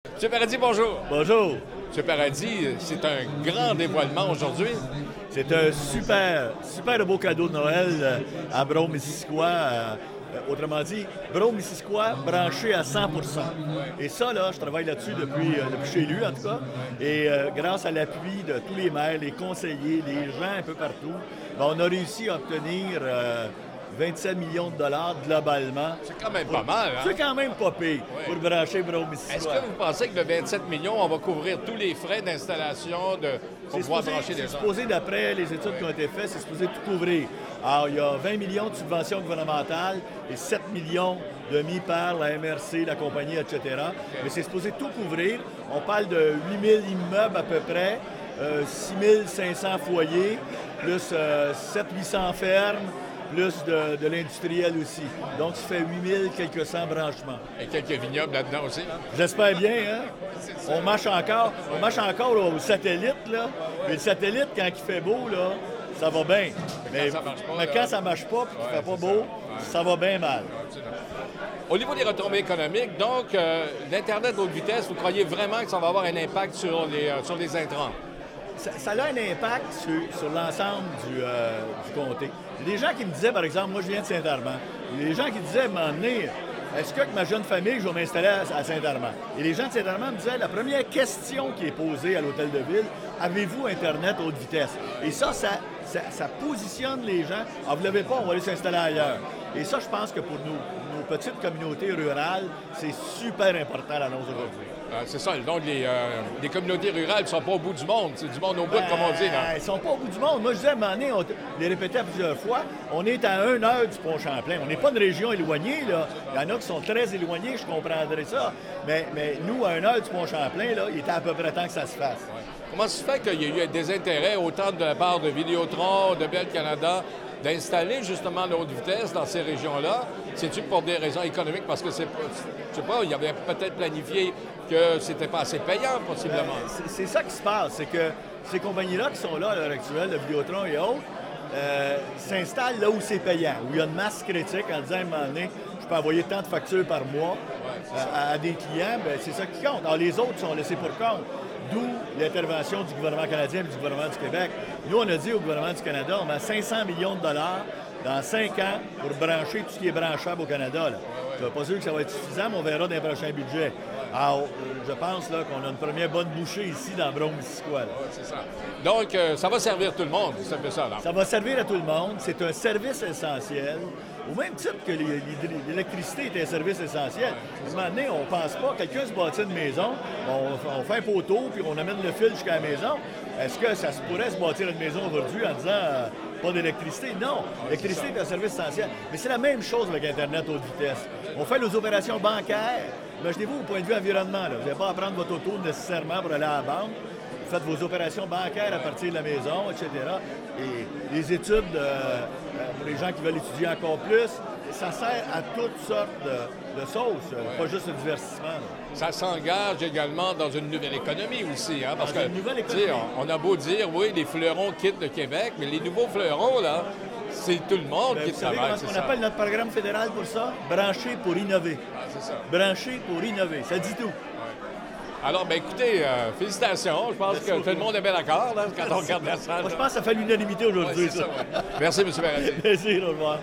M. Paradis, bonjour. Bonjour. M. Paradis, c'est un grand dévoilement aujourd'hui. C'est un super beau cadeau de Noël à Brome-Missisquoi. Autrement dit, Brome-Missisquoi branché à 100 Et ça, là, je travaille là-dessus depuis chez lui, en tout cas. Et grâce à l'appui de tous les maires, les conseillers, les gens un peu partout, on a réussi à obtenir 27 millions de dollars globalement. C'est quand même pas mal, hein? C'est quand même pas pire pour brancher Brome-Missisquoi. Est-ce que vous pensez que le 27 millions, on va couvrir tous les frais d'installation pour pouvoir brancher les gens? C'est supposé, d'après les études qui ont été faites, c'est supposé tout couvrir. Alors, il y a 20 millions de subventions gouvernementales et 7 millions de mis par la MRC, la compagnie, etc. Mais c'est supposé tout couvrir. On parle de 8 000 immeubles à peu près, 6 500 foyers, plus 700-800 fermes, plus de l'industriel aussi. Donc, ça fait 8 quelques cents branchements. Et quelques vignobles là-dedans aussi, hein? J'espère bien, hein? On marche encore au satellite, là. Et le satellite, quand il fait beau, là, ça va bien. Mais quand ça marche pas et qu'il fait pas beau, ça va bien mal. Au niveau des retombées économiques, donc, l'Internet haute vitesse, vous croyez vraiment que ça va avoir un impact sur les intrants? Ça a un impact sur l'ensemble du comté. Il y a des gens qui me disaient, par exemple, moi je viens de Saint-Armand, il y a des gens qui disaient à un moment donné, est-ce que avec ma jeune famille, je vais m'installer à Saint-Armand? Et les gens de Saint-Armand me disaient, la première question qui est posée à l'hôtel de ville, avez-vous Internet haute vitesse? Et ça positionne les gens. Ah, vous ne l'avez pas, on va aller s'installer ailleurs. Et ça, je pense que pour nos petites communautés rurales, c'est super important l'annonce aujourd'hui. C'est ça, donc les communautés rurales ne sont pas au bout du monde. C'est du monde au bout, comme on dit. Là. Ils ne sont pas au bout du monde. Moi, je disais à un moment donné, on les répétait plusieurs fois, on est à 1 heure du Pont-Champlain. On n'est pas une région éloignée, là. Il y en a qui sont très éloignés, je comprendrais ça. Mais nous, à 1 heure du Pont-Champlain, là, il était à peu près temps que ça se fasse. Ouais. Comment ça se fait qu'il y a eu des intérêts autant de la part de Vidéotron, de Bell Canada, d'installer justement la haute vitesse dans ces régions-là? C'est-tu pour des raisons économiques? Parce que je sais pas, il y avait peut-être planifié que c'était pas assez payant, possiblement. C'est ça qui se passe, c'est que ces compagnies-là qui sont là à l'heure actuelle, de Vidéotron et autres, s'installent là où c'est payant, où il y a une masse critique en disant à un moment donné, je peux envoyer tant de factures par mois à des clients, bien, c'est ça qui compte. Alors les autres sont laissés pour compte. D'où l'intervention du gouvernement canadien et du gouvernement du Québec. Nous, on a dit au gouvernement du Canada, on met 500 millions de dollars dans 5 ans pour brancher tout ce qui est branchable au Canada. Là. Je ne suis pas sûr que ça va être suffisant, mais on verra dans les prochains budgets. Alors, je pense là, qu'on a une première bonne bouchée ici dans Brome-Missisquoi. Oui, c'est ça. Donc, ça va servir tout le monde, c'est un peu ça, là. Ça va servir à tout le monde. C'est un service essentiel. Au même titre que l'électricité est un service essentiel. À un moment donné, on ne pense pas, quelqu'un se bâtit une maison, on fait un poteau, puis on amène le fil jusqu'à la maison. Est-ce que ça se pourrait se bâtir une maison aujourd'hui en disant pas d'électricité? Non, l'électricité est un service essentiel. Mais c'est la même chose avec Internet haute vitesse. On fait nos opérations bancaires. Imaginez-vous au point de vue environnement. Là. Vous n'allez pas à prendre votre auto nécessairement pour aller à la banque. Vous faites vos opérations bancaires à partir de la maison, etc. Et les études, pour les gens qui veulent étudier encore plus, ça sert à toutes sortes de sauces, pas juste le divertissement. Là. Ça s'engage également dans une nouvelle économie aussi, hein, parce que on a beau dire, oui, les fleurons quittent le Québec, mais les nouveaux fleurons, là, c'est tout le monde qui travaille. Vous savez comment on appelle notre programme fédéral pour ça? Brancher pour innover. Ah, c'est ça. Brancher pour innover, ça dit tout. Ouais. Alors, bien écoutez, félicitations. Je pense que tout le monde est bien d'accord là, quand on regarde la salle. Moi, je pense que ça fait l'unanimité aujourd'hui. Ouais, ça. Ouais. Merci, M. Paradis. Plaisir, au revoir.